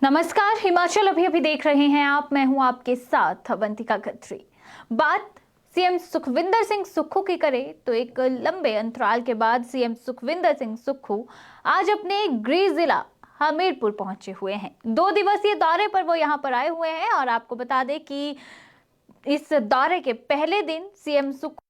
नमस्कार, हिमाचल अभी देख रहे हैं आप। मैं हूं आपके साथ अवंतिका खत्री। बात सीएम सुखविंदर सिंह सुक्खू की करें तो एक लंबे अंतराल के बाद सीएम सुखविंदर सिंह सुक्खू आज अपने गृह जिला हमीरपुर पहुंचे हुए हैं। 2 दिवसीय दौरे पर वो यहां पर आए हुए हैं और आपको बता दें कि इस दौरे के पहले दिन सीएम सुक्खू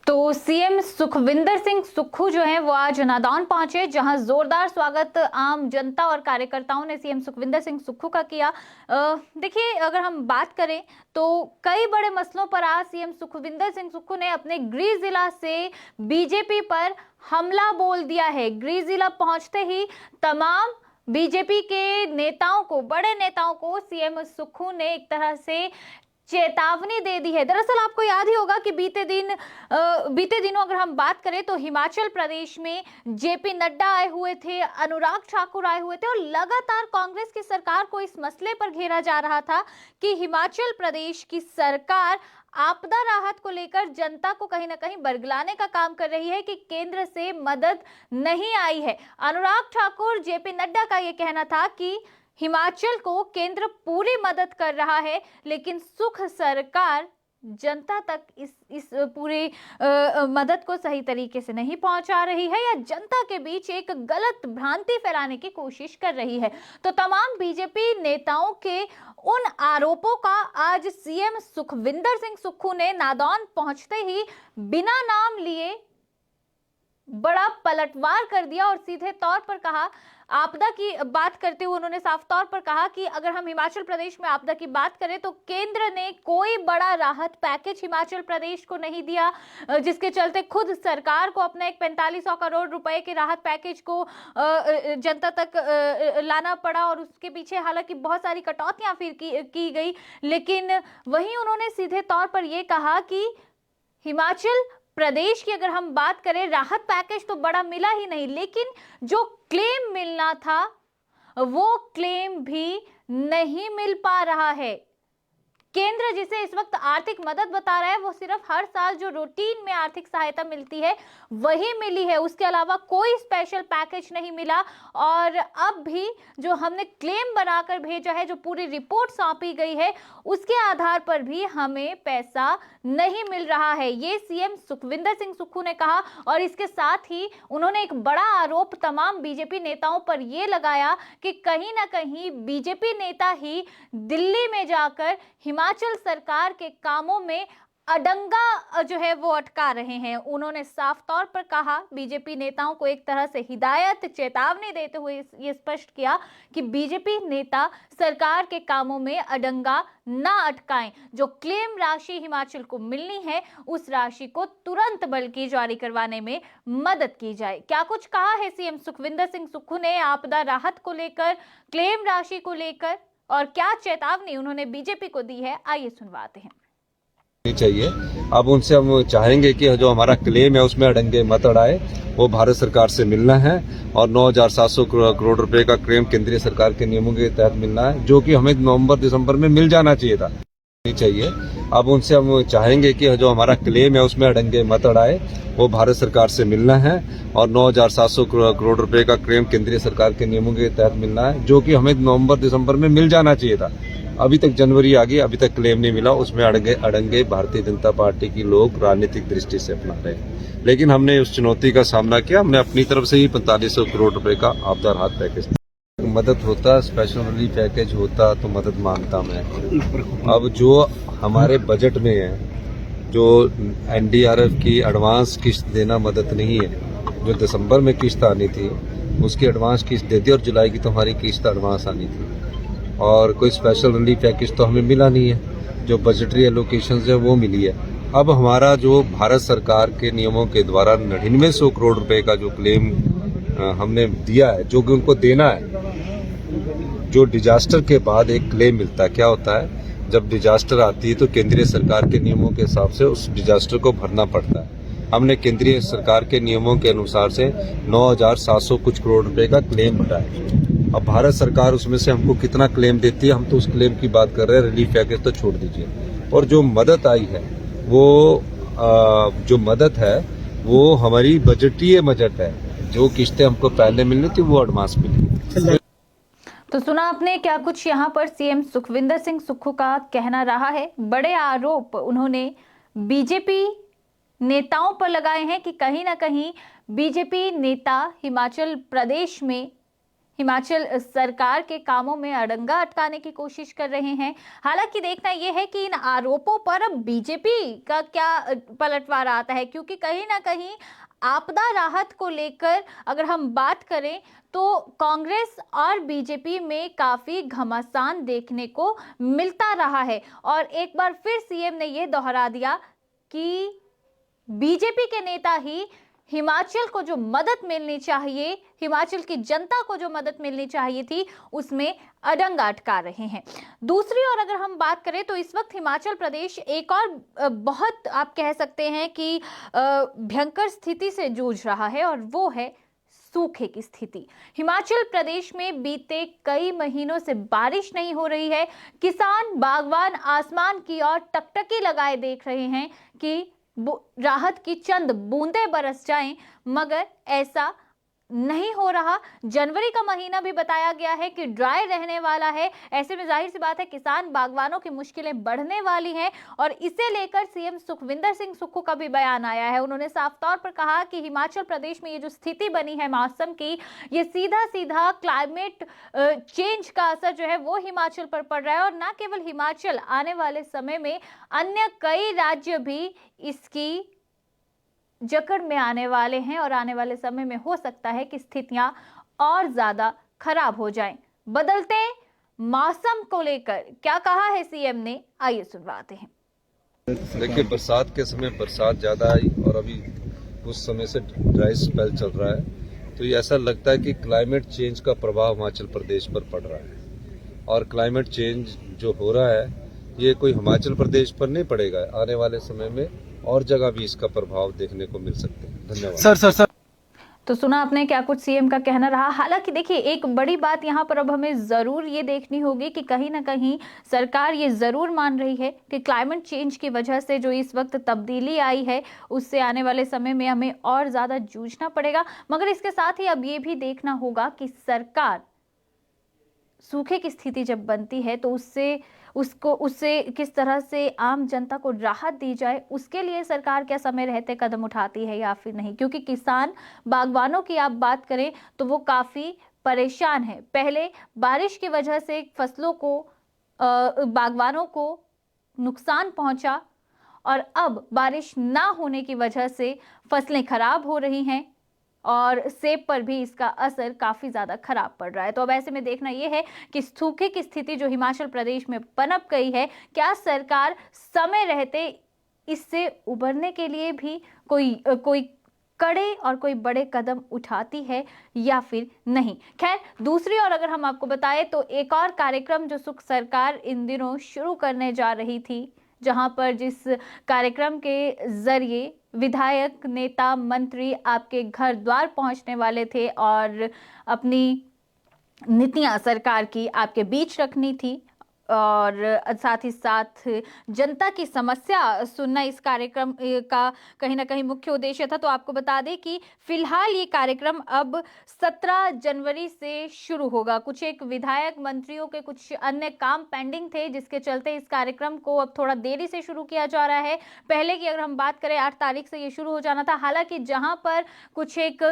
तो सीएम सुखविंदर सिंह सुक्खू जो है वो आज नादौन पहुंचे, जहां जोरदार स्वागत आम जनता और कार्यकर्ताओं ने सीएम सुखविंदर सिंह सुक्खू का किया। देखिए, अगर हम बात करें तो कई बड़े मसलों पर आज सीएम सुखविंदर सिंह सुक्खू ने अपने गृह जिला से बीजेपी पर हमला बोल दिया है। गृह जिला पहुंचते ही तमाम बीजेपी के नेताओं को, बड़े नेताओं को सीएम सुक्खू ने एक तरह से चेतावनी दे दी है। दरअसल आपको याद ही होगा कि बीते दिनों अगर हम बात करें तो हिमाचल प्रदेश में जेपी नड्डा आए हुए थे, अनुराग ठाकुर आए हुए थे और लगातार कांग्रेस की सरकार को इस मसले पर घेरा जा रहा था कि हिमाचल प्रदेश की सरकार आपदा राहत को लेकर जनता को कहीं ना कहीं बरगलाने का काम कर रही है कि केंद्र से मदद नहीं आई है। अनुराग ठाकुर, जेपी नड्डा का यह कहना था कि हिमाचल को केंद्र पूरी मदद कर रहा है, लेकिन सुख सरकार जनता तक इस पूरी मदद को सही तरीके से नहीं पहुंचा रही है या जनता के बीच एक गलत भ्रांति फैलाने की कोशिश कर रही है। तो तमाम बीजेपी नेताओं के उन आरोपों का आज सीएम सुखविंदर सिंह सुक्खू ने नादौन पहुंचते ही बिना नाम लिए बड़ा पलटवार कर दिया और सीधे तौर पर कहा, आपदा की बात करते हुए उन्होंने साफ तौर पर कहा कि अगर हम हिमाचल प्रदेश में आपदा की बात करें तो केंद्र ने कोई बड़ा राहत पैकेज हिमाचल प्रदेश को नहीं दिया, जिसके चलते खुद सरकार को अपने एक 4500 करोड़ रुपए के राहत पैकेज को जनता तक लाना पड़ा और उसके पीछे हालांकि बहुत सारी कटौतियां फिर की गई। लेकिन वहीं उन्होंने सीधे तौर पर यह कहा कि हिमाचल प्रदेश की अगर हम बात करें, राहत पैकेज तो बड़ा मिला ही नहीं, लेकिन जो क्लेम मिलना था वो क्लेम भी नहीं मिल पा रहा है। केंद्र जिसे इस वक्त आर्थिक मदद बता रहा है वो सिर्फ हर साल जो रूटीन में आर्थिक सहायता मिलती है वही मिली है, उसके अलावा कोई स्पेशल पैकेज नहीं मिला। और अब भी जो हमने क्लेम बनाकर भेजा है, जो पूरी रिपोर्ट सौंपी गई है, उसके आधार पर भी हमें पैसा नहीं मिल रहा है, ये सीएम सुखविंदर सिंह सुक्खू ने कहा। और इसके साथ ही उन्होंने एक बड़ा आरोप तमाम बीजेपी नेताओं पर यह लगाया कि कहीं ना कहीं बीजेपी नेता ही दिल्ली में जाकर हिमाचल सरकार के कामों में अडंगा जो है वो अटका रहे हैं। उन्होंने साफ तौर पर कहा, बीजेपी नेताओं को एक तरह से हिदायत, चेतावनी देते हुए ये स्पष्ट किया कि बीजेपी नेता सरकार के कामों में अडंगा ना अटकाएं। जो क्लेम राशि हिमाचल को मिलनी है उस राशि को तुरंत बल्कि जारी करवाने में मदद की जाए। क्या कुछ कहा है सीएम सुखविंदर सिंह सुक्खू ने आपदा राहत को लेकर, क्लेम राशि को लेकर, और क्या चेतावनी उन्होंने बीजेपी को दी है, आइए सुनवाते हैं। चाहिए अब उनसे हम चाहेंगे कि जो हमारा क्लेम है उसमें अड़ंगे मत अड़ाए, वो भारत सरकार से मिलना है और 9,700 करोड़ रुपए का क्लेम केंद्रीय सरकार के नियमों के तहत मिलना है, जो कि हमें नवंबर दिसंबर में मिल जाना चाहिए। अब उनसे हम चाहेंगे कि जो हमारा क्लेम है उसमें अड़ंगे मत अड़ाए, वो भारत सरकार से मिलना है और 9,700 करोड़ रुपए का क्लेम केंद्रीय सरकार के नियमों के तहत मिलना है, जो कि हमें नवंबर दिसंबर में मिल जाना चाहिए था। अभी तक जनवरी आ गई, अभी तक क्लेम नहीं मिला, उसमें अड़ंगे भारतीय जनता पार्टी की लोग राजनीतिक दृष्टि से अपना रहे हैं। लेकिन हमने उस चुनौती का सामना किया, हमने अपनी तरफ से ही 4500 करोड़ रुपए का आपदा राहत पैकेज मदद होता, स्पेशल रिलीफ पैकेज होता तो मदद मांगता मैं। अब जो हमारे बजट में है, जो एनडीआरएफ की एडवांस किस्त देना मदद नहीं है, जो दिसंबर में किस्त आनी थी उसकी एडवांस किस्त दे दी और जुलाई की तो हमारी किस्त एडवांस आनी थी, और कोई स्पेशल रिलीफ पैकेज तो हमें मिला नहीं है। जो बजटरी एलोकेशन है वो मिली है। अब हमारा जो भारत सरकार के नियमों के द्वारा 9900 करोड़ रुपए का जो क्लेम हमने दिया है, जो कि उनको देना है, जो डिजास्टर के बाद एक क्लेम मिलता है। क्या होता है, जब डिजास्टर आती है तो केंद्रीय सरकार के नियमों के हिसाब से उस डिजास्टर को भरना पड़ता है। हमने केंद्रीय सरकार के नियमों के अनुसार से 9700 कुछ करोड़ रुपए का क्लेम भरा है। अब भारत सरकार उसमें से हमको कितना क्लेम देती है, हम तो उस क्लेम की बात कर रहे हैं, रिलीफ पैकेज तो छोड़ दीजिए। और जो मदद आई है वो हमारी बजटीय बजट है। जो किस्तें हमको पहले मिलनी थी वो एडवांस मिली। तो सुना आपने क्या कुछ यहाँ पर सीएम सुखविंदर सिंह सुक्खू का कहना रहा है। बड़े आरोप उन्होंने बीजेपी नेताओं पर लगाए हैं कि कहीं ना कहीं बीजेपी नेता हिमाचल प्रदेश में हिमाचल सरकार के कामों में अड़ंगा अटकाने की कोशिश कर रहे हैं। हालांकि देखना यह है कि इन आरोपों पर अब बीजेपी का क्या पलटवार आता है, क्योंकि कहीं ना कहीं आपदा राहत को लेकर अगर हम बात करें तो कांग्रेस और बीजेपी में काफी घमासान देखने को मिलता रहा है। और एक बार फिर सीएम ने यह दोहरा दिया कि बीजेपी के नेता ही हिमाचल को जो मदद मिलनी चाहिए, हिमाचल की जनता को जो मदद मिलनी चाहिए थी, उसमें अड़ंगा अटका रहे हैं। दूसरी ओर अगर हम बात करें तो इस वक्त हिमाचल प्रदेश एक और बहुत आप कह सकते हैं कि भयंकर स्थिति से जूझ रहा है, और वो है सूखे की स्थिति। हिमाचल प्रदेश में बीते कई महीनों से बारिश नहीं हो रही है। किसान बागवान आसमान की ओर टकटकी लगाए देख रहे हैं कि राहत की चंद बूंदें बरस जाएं, मगर ऐसा नहीं हो रहा। जनवरी का महीना भी बताया गया है कि ड्राई रहने वाला है। ऐसे में जाहिर सी बात है किसान बागवानों की मुश्किलें बढ़ने वाली हैं, और इसे लेकर सीएम सुखविंदर सिंह सुक्खू का भी बयान आया है। उन्होंने साफ तौर पर कहा कि हिमाचल प्रदेश में ये जो स्थिति बनी है मौसम की, ये सीधा सीधा क्लाइमेट चेंज का असर जो है वो हिमाचल पर पड़ रहा है, और न केवल हिमाचल, आने वाले समय में अन्य कई राज्य भी इसकी जकड़ में आने वाले हैं, और आने वाले समय में हो सकता है कि स्थितियां और ज्यादा खराब हो जाएं। बदलते मौसम को लेकर क्या कहा है सीएम ने, आइए सुनवाते हैं। देखिए, बरसात के समय बरसात ज्यादा आई और अभी कुछ समय से ड्राई स्पेल चल रहा है, तो ये ऐसा लगता है कि क्लाइमेट चेंज का प्रभाव हिमाचल प्रदेश पर पड़ रहा है। और क्लाइमेट चेंज जो हो रहा है ये कोई हिमाचल प्रदेश पर नहीं पड़ेगा, आने वाले समय में और जगह भी इसका प्रभाव देखने को मिल सकते हैं। धन्यवाद। सर तो सुना आपने क्या कुछ सीएम का कहना रहा। हालांकि देखिए, एक बड़ी बात यहाँ पर अब हमें जरूर ये देखनी होगी कि कहीं ना कहीं सरकार ये जरूर मान रही है कि क्लाइमेट चेंज की वजह से जो इस वक्त तब्दीली आई है उससे आने वाले समय में हमें और ज्यादा जूझना पड़ेगा। मगर इसके साथ ही अब ये भी देखना होगा कि सरकार सूखे की स्थिति जब बनती है तो उससे किस तरह से आम जनता को राहत दी जाए, उसके लिए सरकार क्या समय रहते कदम उठाती है या फिर नहीं। क्योंकि किसान बागवानों की आप बात करें तो वो काफ़ी परेशान है। पहले बारिश की वजह से फसलों को बागवानों को नुकसान पहुंचा, और अब बारिश ना होने की वजह से फसलें खराब हो रही हैं, और सेब पर भी इसका असर काफी ज्यादा खराब पड़ रहा है। तो अब ऐसे में देखना यह है कि सूखे की स्थिति जो हिमाचल प्रदेश में पनप गई है, क्या सरकार समय रहते इससे उबरने के लिए भी कोई कड़े और कोई बड़े कदम उठाती है या फिर नहीं। खैर, दूसरी ओर अगर हम आपको बताएं तो एक और कार्यक्रम जो सुख सरकार इन दिनों शुरू करने जा रही थी, जहां पर जिस कार्यक्रम के जरिए विधायक, नेता, मंत्री आपके घर द्वार पहुंचने वाले थे और अपनी नीतियां सरकार की आपके बीच रखनी थी, और साथ ही साथ जनता की समस्या सुनना इस कार्यक्रम का कहीं ना कहीं मुख्य उद्देश्य था। तो आपको बता दें कि फिलहाल ये कार्यक्रम अब 17 जनवरी से शुरू होगा। कुछ एक विधायक मंत्रियों के कुछ अन्य काम पेंडिंग थे, जिसके चलते इस कार्यक्रम को अब थोड़ा देरी से शुरू किया जा रहा है। पहले की अगर हम बात करें 8 तारीख से ये शुरू हो जाना था। हालांकि जहां पर कुछ एक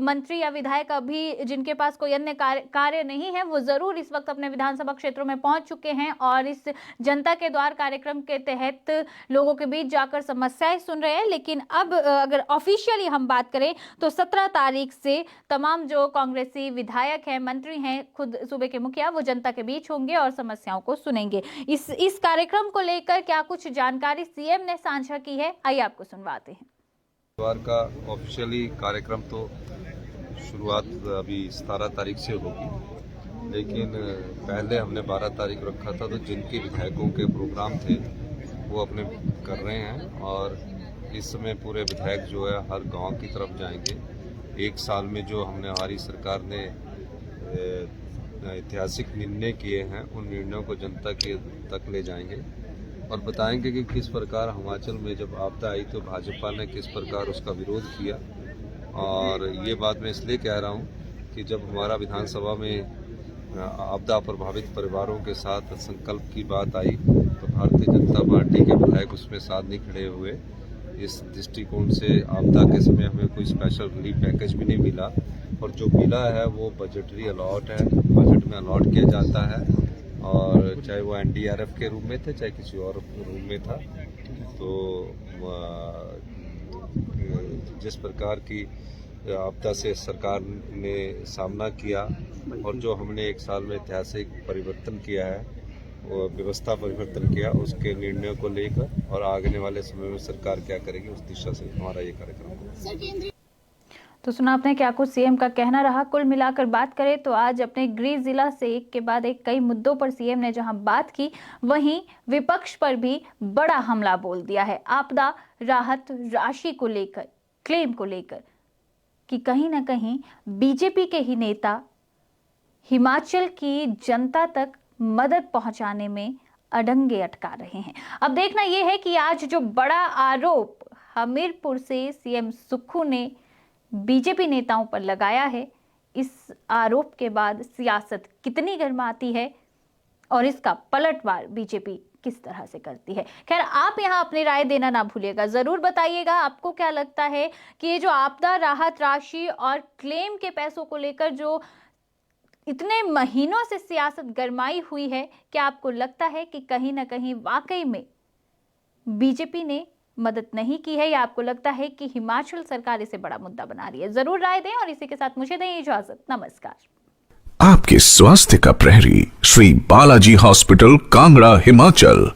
मंत्री या विधायक अभी जिनके पास कोई अन्य कार्य नहीं है, वो जरूर इस वक्त अपने विधानसभा क्षेत्रों में पहुंच चुके हैं और इस जनता के द्वार कार्यक्रम के तहत लोगों के बीच जाकर समस्याएं सुन रहे हैं। लेकिन अब अगर ऑफिशियली हम बात करें तो 17 तारीख से तमाम जो कांग्रेसी विधायक हैं, मंत्री हैं, खुद सूबे के मुखिया, वो जनता के बीच होंगे और समस्याओं को सुनेंगे। इस कार्यक्रम को लेकर क्या कुछ जानकारी सीएम ने साझा की है, आइए आपको सुनवाते हैं। द्वार का ऑफिशियली कार्यक्रम तो शुरुआत अभी 17 तारीख से होगी, लेकिन पहले हमने 12 तारीख रखा था। तो जिनके विधायकों के प्रोग्राम थे वो अपने कर रहे हैं और इस समय पूरे विधायक जो है हर गांव की तरफ जाएंगे। एक साल में जो हमारी सरकार ने ऐतिहासिक निर्णय किए हैं, उन निर्णयों को जनता के तक ले जाएंगे और बताएंगे कि किस प्रकार हिमाचल में जब आपदा आई तो भाजपा ने किस प्रकार उसका विरोध किया। और ये बात मैं इसलिए कह रहा हूँ कि जब हमारा विधानसभा में आपदा प्रभावित परिवारों के साथ संकल्प की बात आई तो भारतीय जनता पार्टी के विधायक उसमें साथ नहीं खड़े हुए। इस दृष्टिकोण से आपदा के समय हमें कोई स्पेशल रिलीफ पैकेज भी नहीं मिला और जो मिला है वो बजटरी अलॉट है, बजट में अलॉट किया जाता है और चाहे वो एनडीआरएफ के रूप में थे चाहे किसी और रूप में था। तो जिस प्रकार की आपदा से सरकार ने सामना किया और जो हमने एक साल में ऐतिहासिक परिवर्तन किया है, वो व्यवस्था परिवर्तन किया, उसके निर्णयों को लेकर और आने वाले समय में सरकार क्या करेगी उस दिशा से हमारा ये कार्यक्रम। तो सुना आपने क्या कुछ सीएम का कहना रहा। कुल मिलाकर बात करें तो आज अपने गृह जिला से एक के बाद एक कई मुद्दों पर सीएम ने जहां बात की, वहीं विपक्ष पर भी बड़ा हमला बोल दिया है। आपदा राहत राशि को लेकर, क्लेम को लेकर कि कहीं ना कहीं बीजेपी के ही नेता हिमाचल की जनता तक मदद पहुंचाने में अड़ंगे अटका रहे हैं। अब देखना यह है कि आज जो बड़ा आरोप हमीरपुर से सीएम सुक्खू ने बीजेपी नेताओं पर लगाया है, इस आरोप के बाद सियासत कितनी गर्माती है और इसका पलटवार बीजेपी किस तरह से करती है। खैर, आप यहां अपनी राय देना ना भूलिएगा, जरूर बताइएगा आपको क्या लगता है कि ये जो आपदा राहत राशि और क्लेम के पैसों को लेकर जो इतने महीनों से सियासत गरमाई हुई है, क्या आपको लगता है कि कहीं ना कहीं वाकई में बीजेपी ने मदद नहीं की है या आपको लगता है कि हिमाचल सरकार इसे बड़ा मुद्दा बना रही है? जरूर राय दें और इसी के साथ मुझे दें इजाजत। नमस्कार। आपके स्वास्थ्य का प्रहरी श्री बालाजी हॉस्पिटल, कांगड़ा, हिमाचल।